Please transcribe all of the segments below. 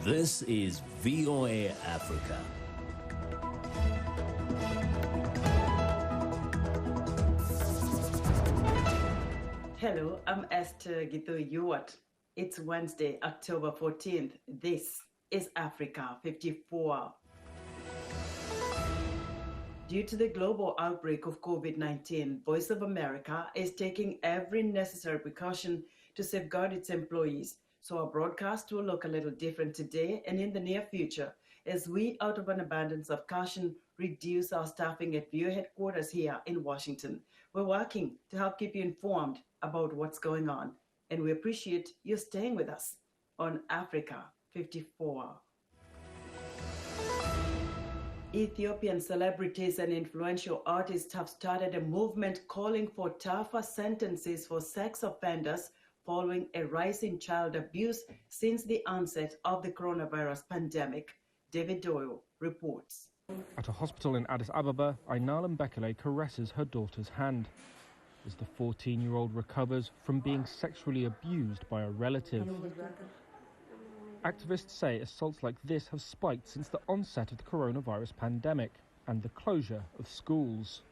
This is VOA Africa. Hello, I'm Esther Githui-Ewart. It's Wednesday, October 14th. This is Africa 54. Due to the global outbreak of COVID-19, Voice of America is taking every necessary precaution to safeguard its employees. So our broadcast will look a little different today and in the near future as we, out of an abundance of caution, reduce our staffing at VOA headquarters here in Washington. We're working to help keep you informed about what's going on, and we appreciate you staying with us on Africa 54. Ethiopian celebrities and influential artists have started a movement calling for tougher sentences for sex offenders following a rise in child abuse since the onset of the coronavirus pandemic. David Doyle reports. At a hospital in Addis Ababa, Ainal Mbekele caresses her daughter's hand as the 14-year-old recovers from being sexually abused by a relative. Activists say assaults like this have spiked since the onset of the coronavirus pandemic and the closure of schools.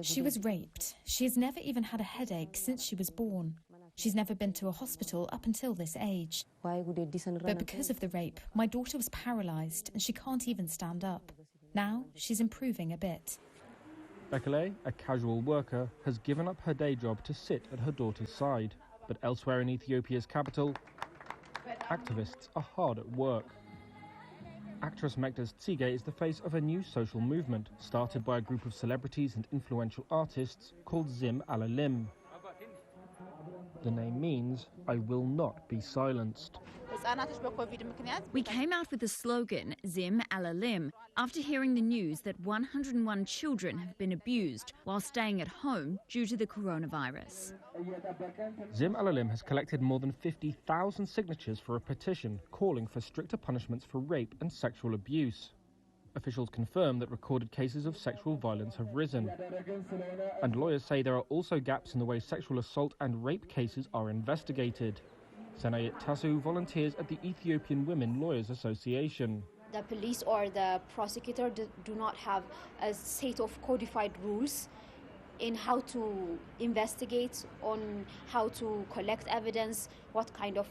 She was raped. She has never even had a headache since she was born. She's never been to a hospital up until this age. But because of the rape, my daughter was paralysed and she can't even stand up. Now she's improving a bit. Bekele, a casual worker, has given up her day job to sit at her daughter's side. But elsewhere in Ethiopia's capital, activists are hard at work. Actress Mekdes Tsige is the face of a new social movement started by a group of celebrities and influential artists called Zim Alalim. The name means, I will not be silenced. We came out with the slogan, Zim Alalim, after hearing the news that 101 children have been abused while staying at home due to the coronavirus. Zim Alalim has collected more than 50,000 signatures for a petition calling for stricter punishments for rape and sexual abuse. Officials confirm that recorded cases of sexual violence have risen. And lawyers say there are also gaps in the way sexual assault and rape cases are investigated. Senayet Tasu volunteers at the Ethiopian Women Lawyers Association. The police or the prosecutor do not have a set of codified rules in how to investigate, on how to collect evidence, what kind of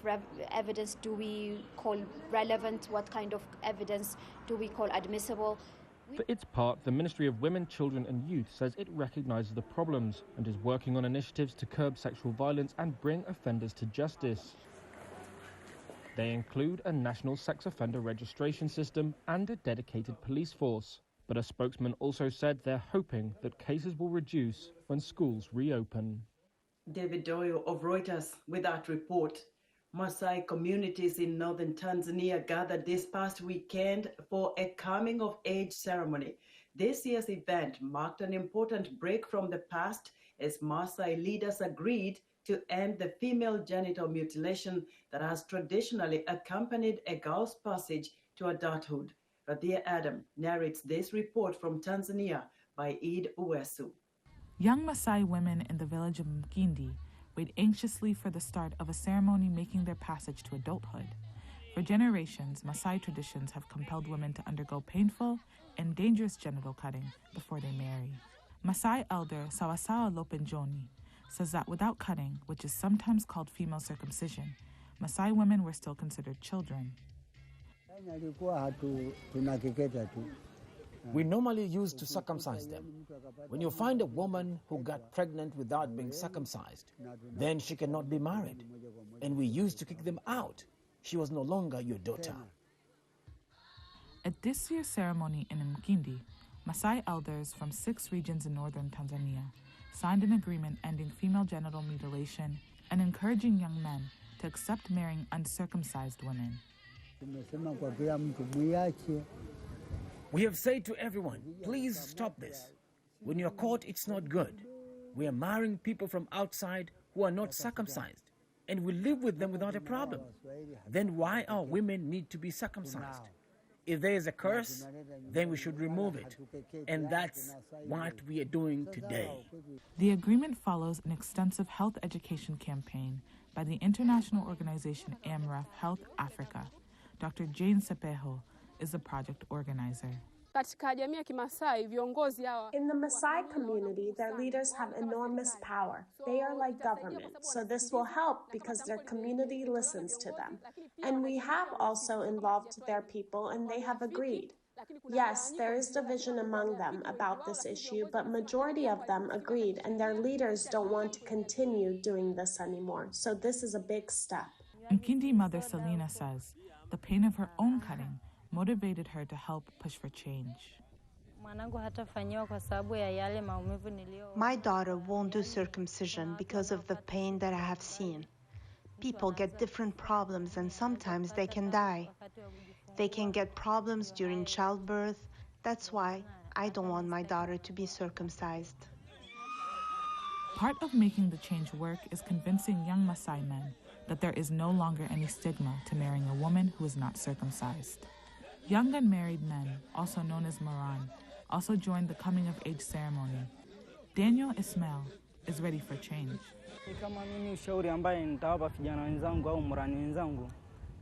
evidence do we call relevant, what kind of evidence do we call admissible. For its part, the Ministry of Women, Children and Youth says it recognises the problems and is working on initiatives to curb sexual violence and bring offenders to justice. They include a national sex offender registration system and a dedicated police force. But a spokesman also said they're hoping that cases will reduce when schools reopen. David Doyle of Reuters with that report. Masai communities in northern Tanzania gathered this past weekend for a coming-of-age ceremony. This year's event marked an important break from the past as Masai leaders agreed to end the female genital mutilation that has traditionally accompanied a girl's passage to adulthood. Radhia Adam narrates this report from Tanzania by Eid Uwesu. Young Masai women in the village of Mkindi wait anxiously for the start of a ceremony making their passage to adulthood. For generations, Masai traditions have compelled women to undergo painful and dangerous genital cutting before they marry. Masai elder Sawasawa Lopenjoni says that without cutting, which is sometimes called female circumcision, Masai women were still considered children. We normally used to circumcise them. When you find a woman who got pregnant without being circumcised, then she cannot be married. And we used to kick them out. She was no longer your daughter. At this year's ceremony in Mkindi, Masai elders from 6 regions in northern Tanzania signed an agreement ending female genital mutilation and encouraging young men to accept marrying uncircumcised women. We have said to everyone, please stop this. When you're caught, it's not good. We are marrying people from outside who are not circumcised, and we live with them without a problem. Then why our women need to be circumcised? If there is a curse, then we should remove it. And that's what we are doing today. The agreement follows an extensive health education campaign by the international organization AMREF Health Africa. Dr. Jane Sepeho is the project organizer. In the Masai community, their leaders have enormous power. They are like government, so this will help because their community listens to them. And we have also involved their people, and they have agreed. Yes, there is division among them about this issue, but majority of them agreed, and their leaders don't want to continue doing this anymore. So this is a big step. Nkindi mother Selena says the pain of her own cutting motivated her to help push for change. My daughter won't do circumcision because of the pain that I have seen. People get different problems and sometimes they can die. They can get problems during childbirth. That's why I don't want my daughter to be circumcised. Part of making the change work is convincing young Masai men that there is no longer any stigma to marrying a woman who is not circumcised. Young unmarried men, also known as Moran, also joined the coming-of-age ceremony. Daniel Ismail is ready for change.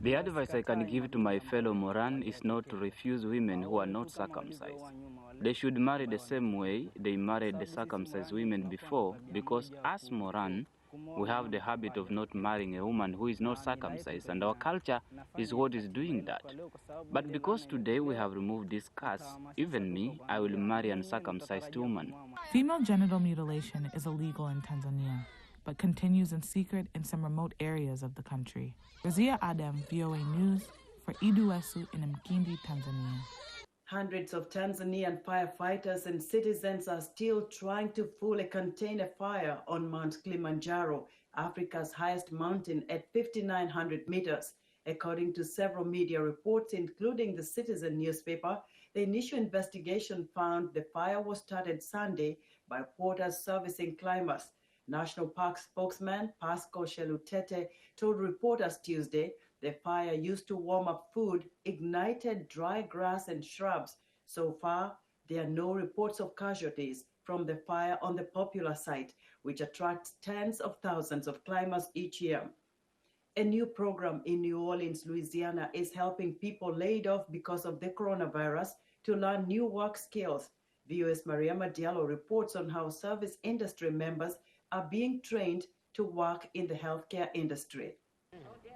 The advice I can give to my fellow Moran is not to refuse women who are not circumcised. They should marry the same way they married the circumcised women before, because as Moran, we have the habit of not marrying a woman who is not circumcised, and our culture is what is doing that. But because today we have removed this curse, even me, I will marry an uncircumcised woman. Female genital mutilation is illegal in Tanzania, but continues in secret in some remote areas of the country. Razia Adam, VOA News, for Iduesu in Mkindi, Tanzania. Hundreds of Tanzanian firefighters and citizens are still trying to fully contain a fire on Mount Kilimanjaro, Africa's highest mountain at 5,900 meters. According to several media reports, including the Citizen newspaper, the initial investigation found the fire was started Sunday by porters servicing climbers. National Park spokesman Pascal Shelutete told reporters Tuesday the fire used to warm up food, ignited dry grass and shrubs. So far, there are no reports of casualties from the fire on the popular site, which attracts tens of thousands of climbers each year. A new program in New Orleans, Louisiana, is helping people laid off because of the coronavirus to learn new work skills. VOA's Mariama Diallo reports on how service industry members are being trained to work in the healthcare industry.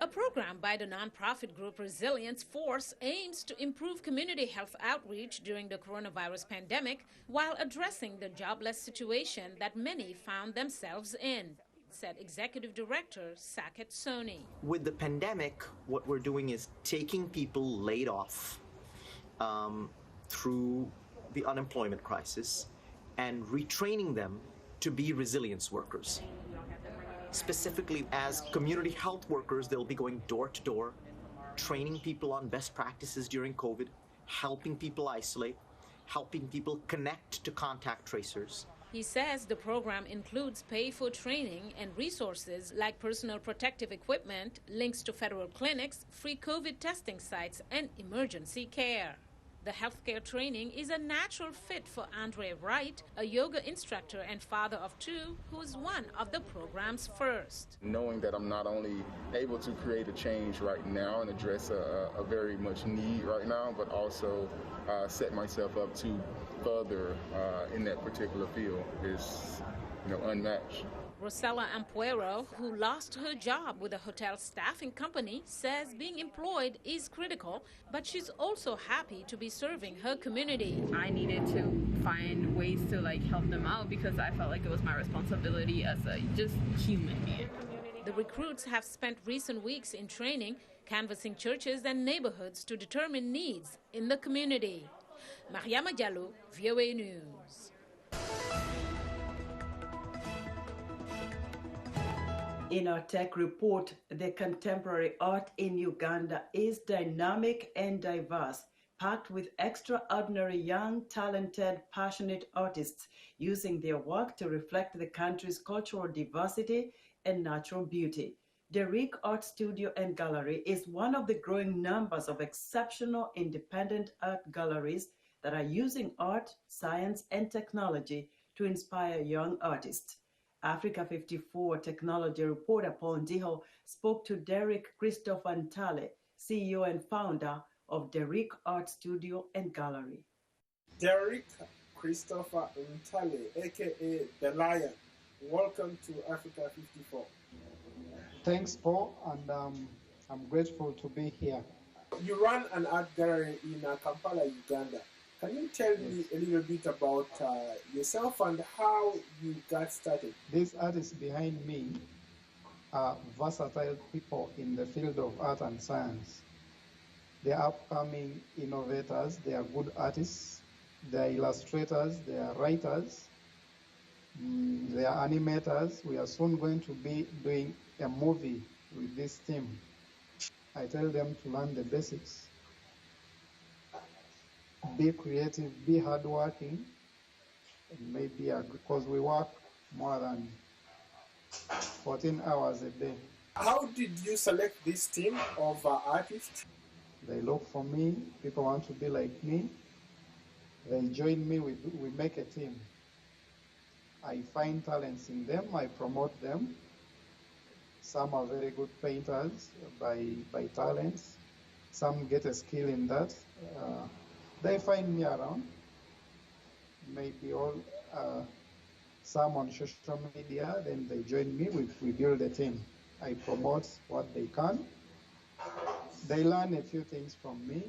A program by the nonprofit group Resilience Force aims to improve community health outreach during the coronavirus pandemic while addressing the jobless situation that many found themselves in, said Executive Director Saket Soni. With the pandemic, what we're doing is taking people laid off through the unemployment crisis and retraining them to be resilience workers. Specifically, as community health workers, they'll be going door to door, training people on best practices during COVID, helping people isolate, helping people connect to contact tracers. He says the program includes pay for training and resources like personal protective equipment, links to federal clinics, free COVID testing sites, and emergency care. The healthcare training is a natural fit for Andre Wright, a yoga instructor and father of two, who is one of the program's first. Knowing that I'm not only able to create a change right now and address a very much need right now, but also set myself up to further in that particular field is, unmatched. Rosella Ampuero, who lost her job with a hotel staffing company, says being employed is critical, but she's also happy to be serving her community. I needed to find ways to help them out because I felt like it was my responsibility as a just human being. The recruits have spent recent weeks in training, canvassing churches and neighborhoods to determine needs in the community. Mariama Diallo, VOA News. In our tech report, the contemporary art in Uganda is dynamic and diverse, packed with extraordinary young, talented, passionate artists using their work to reflect the country's cultural diversity and natural beauty. The Rick Art Studio and Gallery is one of the growing numbers of exceptional independent art galleries that are using art, science, and technology to inspire young artists. Africa 54 technology reporter Paul Ndiho spoke to Derek Christopher Ntale, CEO and founder of Derek Art Studio and Gallery. Derek Christopher Ntale, aka The Lion, welcome to Africa 54. Thanks, Paul, and I'm grateful to be here. You run an art gallery in Kampala, Uganda. Can you tell me a little bit about yourself and how you got started? These artists behind me are versatile people in the field of art and science. They are upcoming innovators, they are good artists, they are illustrators, they are writers, they are animators. We are soon going to be doing a movie with this team. I tell them to learn the basics. Be creative, be hardworking, and maybe because we work more than 14 hours a day. How did you select this team of artists? They look for me, people want to be like me. They join me, we make a team. I find talents in them, I promote them. Some are very good painters by talents. Some get a skill in that. They find me around. Maybe some on social media, then they join me, we build a team. I promote what they can. They learn a few things from me,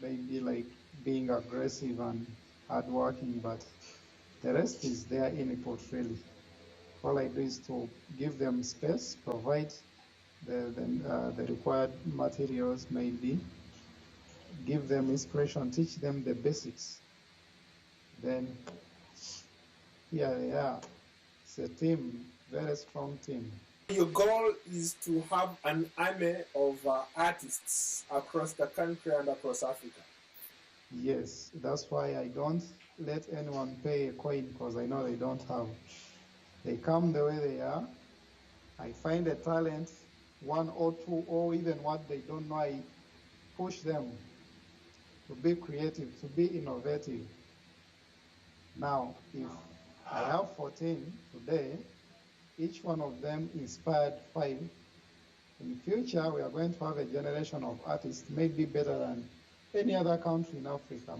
maybe like being aggressive and hardworking, but the rest is their input really. All I do is to give them space, provide the required materials maybe, give them inspiration, teach them the basics. Then here they are. It's a team, very strong team. Your goal is to have an army of artists across the country and across Africa. Yes, that's why I don't let anyone pay a coin because I know they don't have. They come the way they are. I find a talent, one or two, or even what they don't know, I push them to be creative, to be innovative. Now, if I have 14 today, each one of them inspired 5. In future, we are going to have a generation of artists, maybe better than any other country in Africa.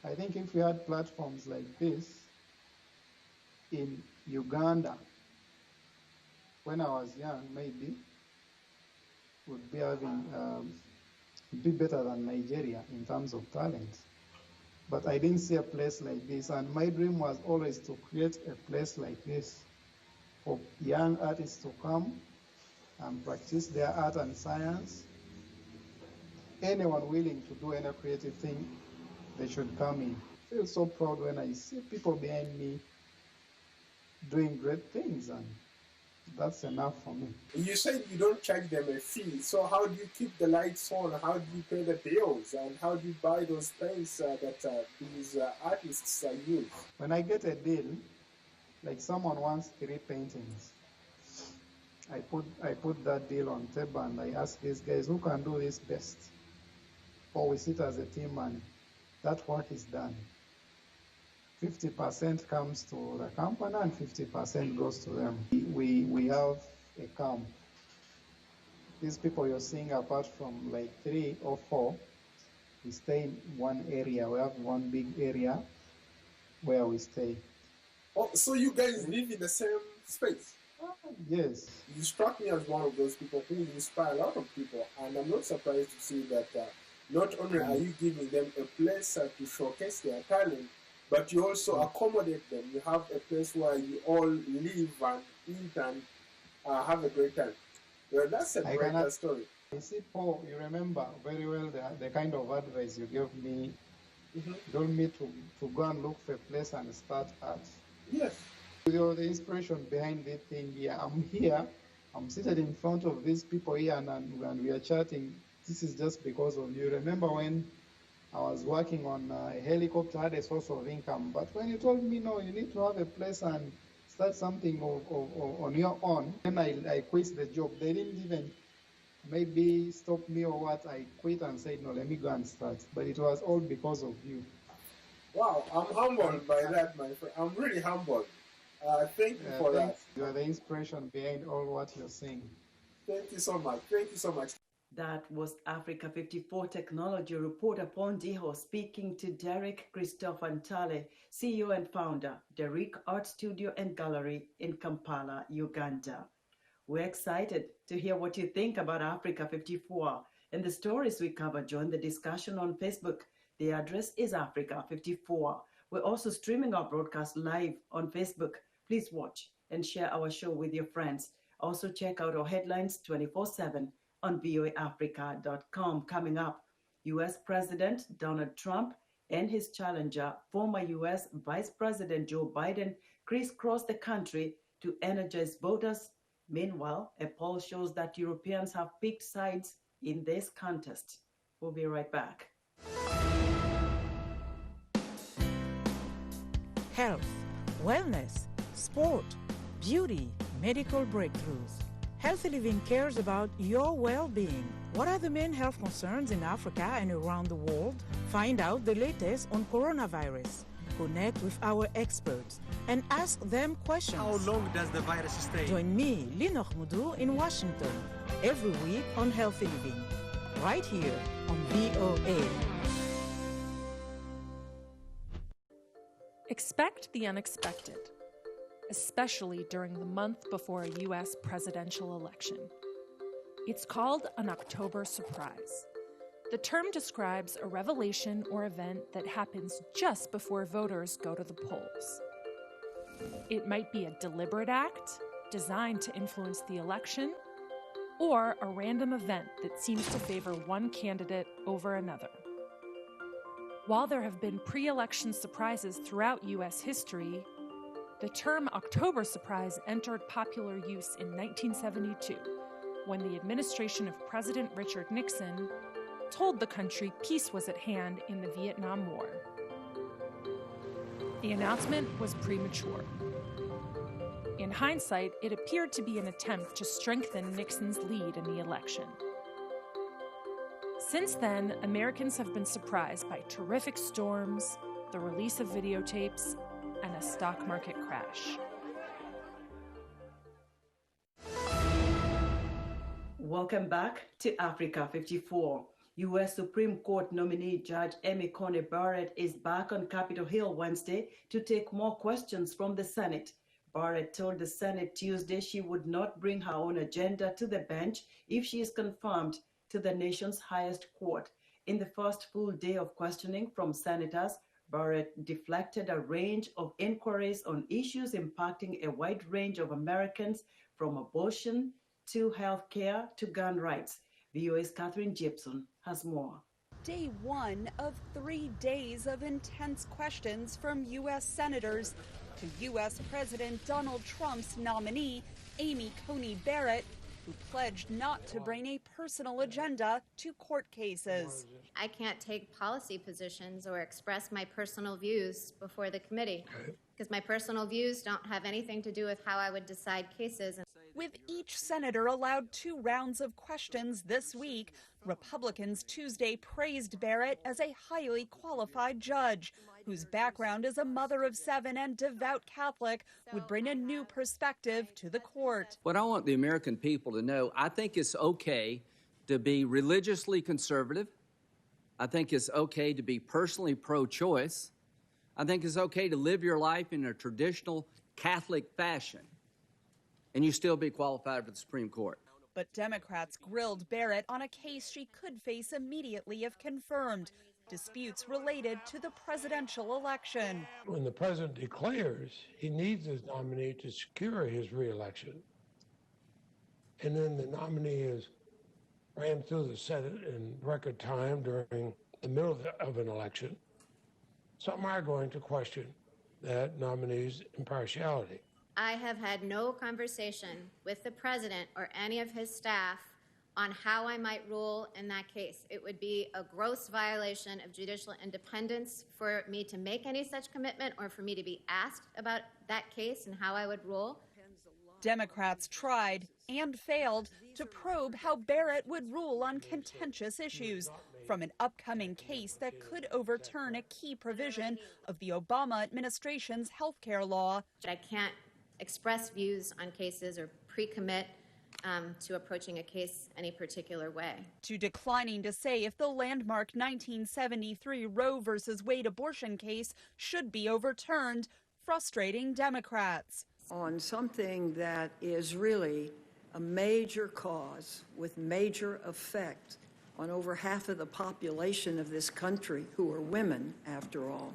I think if we had platforms like this in Uganda, when I was young, maybe would be having be better than Nigeria in terms of talent. But I didn't see a place like this, and my dream was always to create a place like this for young artists to come and practice their art and science. Anyone willing to do any creative thing, they should come in. I feel so proud when I see people behind me doing great things, and that's enough for me. You said you don't charge them a fee, so how do you keep the lights on? How do you pay the bills? And how do you buy those things that these artists use? When I get a deal, like someone wants 3 paintings, I put that deal on table and I ask these guys who can do this best. Or we sit as a team and that work is done. 50% comes to the company and 50% goes to them. We have a camp. These people you're seeing, apart from like 3 or 4, we stay in one area. We have one big area where we stay. Oh, so you guys live in the same space? Yes. You struck me as one of those people who inspire a lot of people, and I'm not surprised to see that not only are you giving them a place to showcase their talent, but you also accommodate them. You have a place where you all live and eat and have a great time. Well, that's a great story. You see, Paul, you remember very well the kind of advice you gave me. You told me to go and look for a place and start art. Yes. You're the inspiration behind this thing here. I'm here. I'm seated in front of these people here, and we are chatting. This is just because of you. Remember when I was working on a helicopter, I had a source of income. But when you told me, no, you need to have a place and start something on your own, then I quit the job. They didn't even maybe stop me or what. I quit and said, no, let me go and start. But it was all because of you. Wow, I'm humbled by that, my friend. I'm really humbled. Thank you for that. You are the inspiration behind all what you're saying. Thank you so much. Thank you so much. That was Africa 54 technology reporter Pondiho speaking to Derek Christopher Ntale, CEO and founder, Derek Art Studio and Gallery in Kampala, Uganda. We're excited to hear what you think about Africa 54 and the stories we cover. Join the discussion on Facebook. The address is Africa 54. We're also streaming our broadcast live on Facebook. Please watch and share our show with your friends. Also check out our headlines 24/7 on voaafrica.com. Coming up, U.S. President Donald Trump and his challenger, former U.S. Vice President Joe Biden, crisscross the country to energize voters. Meanwhile, a poll shows that Europeans have picked sides in this contest. We'll be right back. Health, wellness, sport, beauty, medical breakthroughs. Healthy Living cares about your well-being. What are the main health concerns in Africa and around the world? Find out the latest on coronavirus. Connect with our experts and ask them questions. How long does the virus stay? Join me, Linoch Mudu, in Washington, every week on Healthy Living, right here on VOA. Expect the unexpected, especially during the month before a U.S. presidential election. It's called an October surprise. The term describes a revelation or event that happens just before voters go to the polls. It might be a deliberate act designed to influence the election, or a random event that seems to favor one candidate over another. While there have been pre-election surprises throughout U.S. history, the term October surprise entered popular use in 1972, when the administration of President Richard Nixon told the country peace was at hand in the Vietnam War. The announcement was premature. In hindsight, it appeared to be an attempt to strengthen Nixon's lead in the election. Since then, Americans have been surprised by terrific storms, the release of videotapes, and a stock market crash. Welcome back to Africa 54. U.S. Supreme Court nominee Judge Amy Coney Barrett is back on Capitol Hill Wednesday to take more questions from the Senate. Barrett told the Senate Tuesday she would not bring her own agenda to the bench if she is confirmed to the nation's highest court. In the first full day of questioning from senators, Barrett deflected a range of inquiries on issues impacting a wide range of Americans, from abortion to health care to gun rights. VOA's Catherine Gibson has more. Day one of 3 days of intense questions from U.S. senators to U.S. President Donald Trump's nominee, Amy Coney Barrett, who pledged not to bring a personal agenda to court cases. I can't take policy positions or express my personal views before the committee, because my personal views don't have anything to do with how I would decide cases. With each senator allowed 2 rounds of questions this week, Republicans Tuesday praised Barrett as a highly qualified judge, whose background as a mother of 7 and devout Catholic would bring a new perspective to the court. What I want the American people to know, I think it's okay to be religiously conservative. I think it's okay to be personally pro-choice. I think it's okay to live your life in a traditional Catholic fashion, and you still be qualified for the Supreme Court. But Democrats grilled Barrett on a case she could face immediately if confirmed, disputes related to the presidential election. When the president declares he needs his nominee to secure his reelection, and then the nominee is ran through the Senate in record time during the middle of an election, some are going to question that nominee's impartiality. I have had no conversation with the president or any of his staff on how I might rule in that case. It would be a gross violation of judicial independence for me to make any such commitment or for me to be asked about that case and how I would rule. Democrats tried and failed to probe how Barrett would rule on contentious issues, from an upcoming case that could overturn a key provision of the Obama administration's health care law. I can't express views on cases or pre-commit to approaching a case any particular way. To declining to say if the landmark 1973 Roe v. Wade abortion case should be overturned, frustrating Democrats. On something that is really a major cause with major effect on over half of the population of this country, who are women, after all,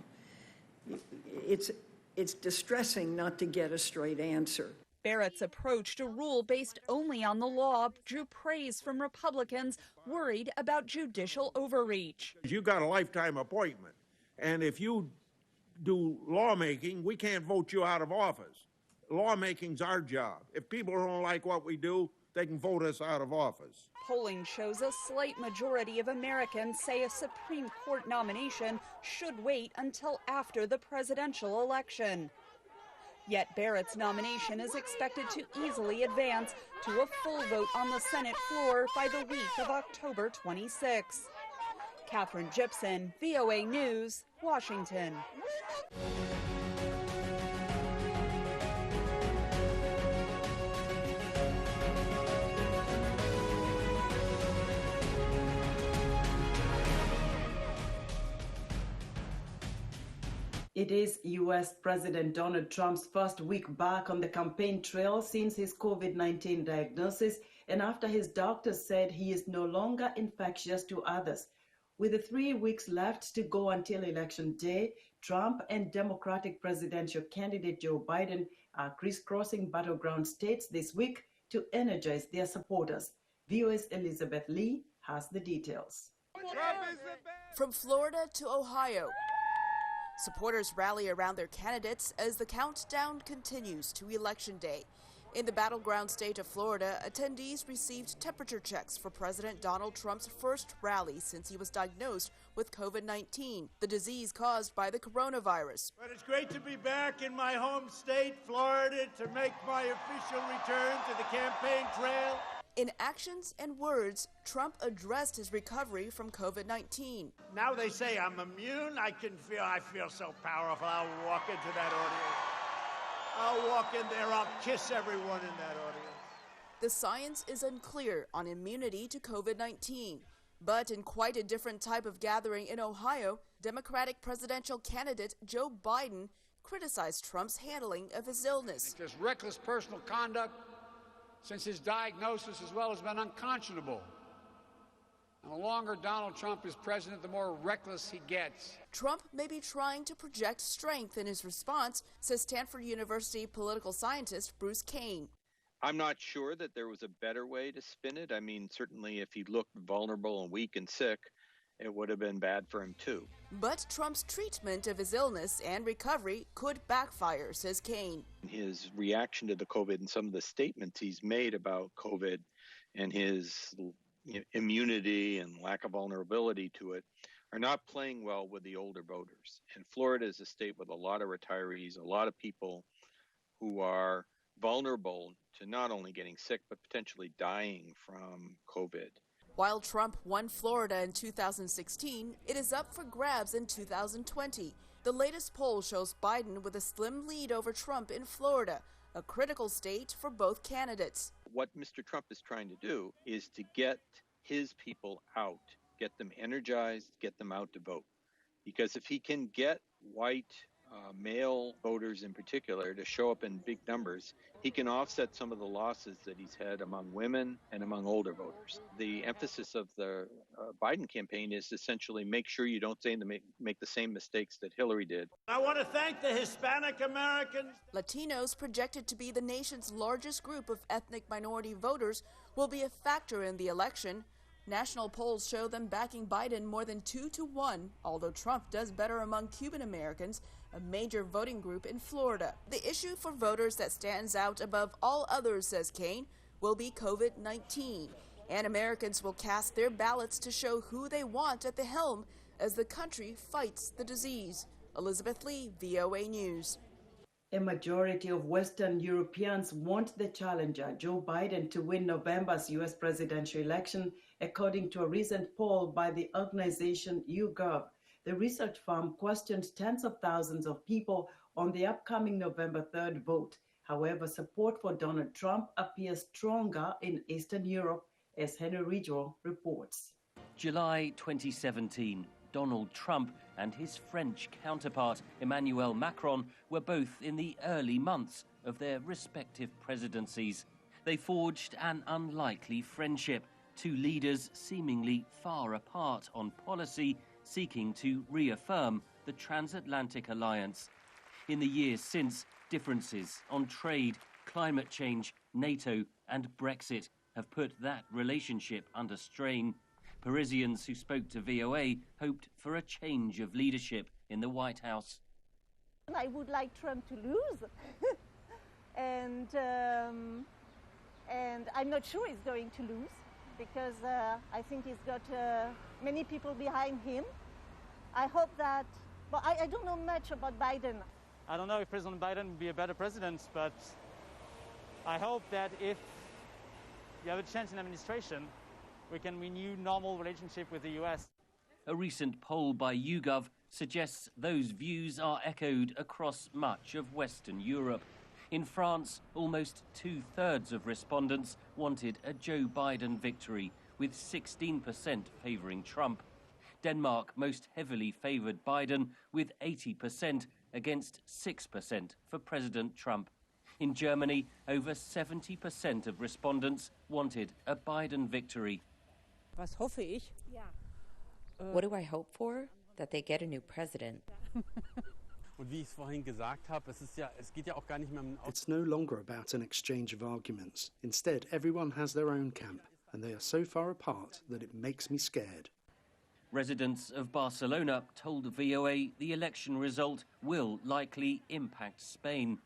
it's distressing not to get a straight answer. Barrett's approach to rule based only on the law drew praise from Republicans worried about judicial overreach. You got a lifetime appointment, and if you do lawmaking, we can't vote you out of office. Lawmaking's our job. If people don't like what we do, they can vote us out of office. Polling shows a slight majority of Americans say a Supreme Court nomination should wait until after the presidential election. Yet Barrett's nomination is expected to easily advance to a full vote on the Senate floor by the week of October 26. Catherine Gibson, VOA News, Washington. It is U.S. President Donald Trump's first week back on the campaign trail since his COVID-19 diagnosis and after his doctor said he is no longer infectious to others. With the 3 weeks left to go until Election Day, Trump and Democratic presidential candidate Joe Biden are crisscrossing battleground states this week to energize their supporters. VOA's Elizabeth Lee has the details. From Florida to Ohio, supporters rally around their candidates as the countdown continues to Election Day. In the battleground state of Florida, attendees received temperature checks for President Donald Trump's first rally since he was diagnosed with COVID-19, the disease caused by the coronavirus. But it's great to be back in my home state, Florida, to make my official return to the campaign trail. In actions and words, Trump addressed his recovery from COVID-19. Now they say I'm immune. I feel so powerful. I'll walk into that audience. I'll walk in there. I'll kiss everyone in that audience. The science is unclear on immunity to COVID-19. But in quite a different type of gathering in Ohio, Democratic presidential candidate Joe Biden criticized Trump's handling of his illness. Just reckless personal conduct since his diagnosis as well has been unconscionable. And the longer Donald Trump is president, the more reckless he gets. Trump may be trying to project strength in his response, says Stanford University political scientist Bruce Kane. I'm not sure that there was a better way to spin it. I mean, certainly if he looked vulnerable and weak and sick, it would have been bad for him too. But Trump's treatment of his illness and recovery could backfire, says Kane. His reaction to the COVID and some of the statements he's made about COVID and his immunity and lack of vulnerability to it are not playing well with the older voters. And Florida is a state with a lot of retirees, a lot of people who are vulnerable to not only getting sick, but potentially dying from COVID. While Trump won Florida in 2016, it is up for grabs in 2020. The latest poll shows Biden with a slim lead over Trump in Florida, a critical state for both candidates. What Mr. Trump is trying to do is to get his people out, get them energized, get them out to vote. Because if he can get white male voters in particular to show up in big numbers, he can offset some of the losses that he's had among women and among older voters. The emphasis of the Biden campaign is essentially make sure you don't make the same mistakes that Hillary did. I want to thank the Hispanic Americans. Latinos, projected to be the nation's largest group of ethnic minority voters, will be a factor in the election. National polls show them backing Biden more than 2-1, although Trump does better among Cuban Americans, a major voting group in Florida. The issue for voters that stands out above all others, says Kane, will be COVID-19. And Americans will cast their ballots to show who they want at the helm as the country fights the disease. Elizabeth Lee, VOA News. A majority of Western Europeans want the challenger, Joe Biden, to win November's U.S. presidential election, according to a recent poll by the organization YouGov. The research firm questioned tens of thousands of people on the upcoming November 3rd vote. However, support for Donald Trump appears stronger in Eastern Europe, as Henry Ridgwell reports. July 2017, Donald Trump and his French counterpart Emmanuel Macron were both in the early months of their respective presidencies. They forged an unlikely friendship, two leaders seemingly far apart on policy, seeking to reaffirm the transatlantic alliance. In the years since, differences on trade, climate change, NATO and Brexit have put that relationship under strain. Parisians who spoke to VOA hoped for a change of leadership in the White House. I would like Trump to lose, and I'm not sure he's going to lose, because I think he's got many people behind him. I hope that, but I don't know much about Biden. I don't know if President Biden will be a better president, but I hope that if you have a chance in administration, we can renew normal relationship with the US. A recent poll by YouGov suggests those views are echoed across much of Western Europe. In France, almost two-thirds of respondents wanted a Joe Biden victory, with 16% favouring Trump. Denmark most heavily favoured Biden, with 80% against 6% for President Trump. In Germany, over 70% of respondents wanted a Biden victory. Was hoffe ich? What do I hope for? That they get a new president. It's no longer about an exchange of arguments. Instead, everyone has their own camp, and they are so far apart that it makes me scared. Residents of Barcelona told VOA the election result will likely impact Spain.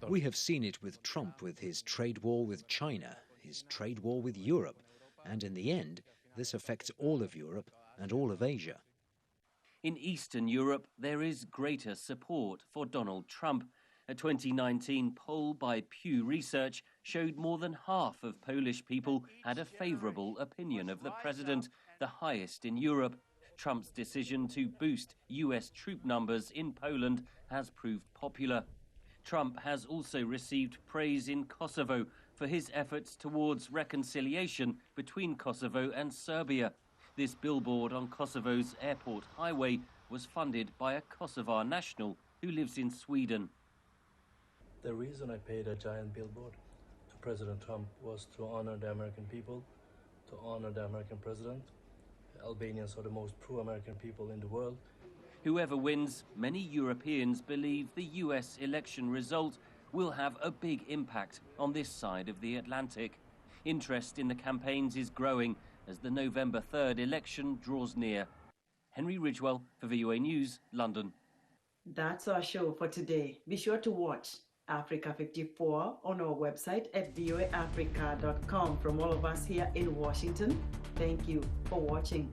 We have seen it with Trump, with his trade war with China, his trade war with Europe, and in the end, this affects all of Europe and all of Asia. In Eastern Europe, there is greater support for Donald Trump. A 2019 poll by Pew Research showed more than half of Polish people had a favourable opinion of the president, the highest in Europe. Trump's decision to boost US troop numbers in Poland has proved popular. Trump has also received praise in Kosovo for his efforts towards reconciliation between Kosovo and Serbia. This billboard on Kosovo's airport highway was funded by a Kosovar national who lives in Sweden. The reason I paid a giant billboard to President Trump was to honor the American people, to honor the American president. Albanians are the most pro-American people in the world. Whoever wins, many Europeans believe the US election result will have a big impact on this side of the Atlantic. Interest in the campaigns is growing as the November 3rd election draws near. Henry Ridgwell for VOA News, London. That's our show for today. Be sure to watch Africa 54 on our website at voaafrica.com. From all of us here in Washington, thank you for watching.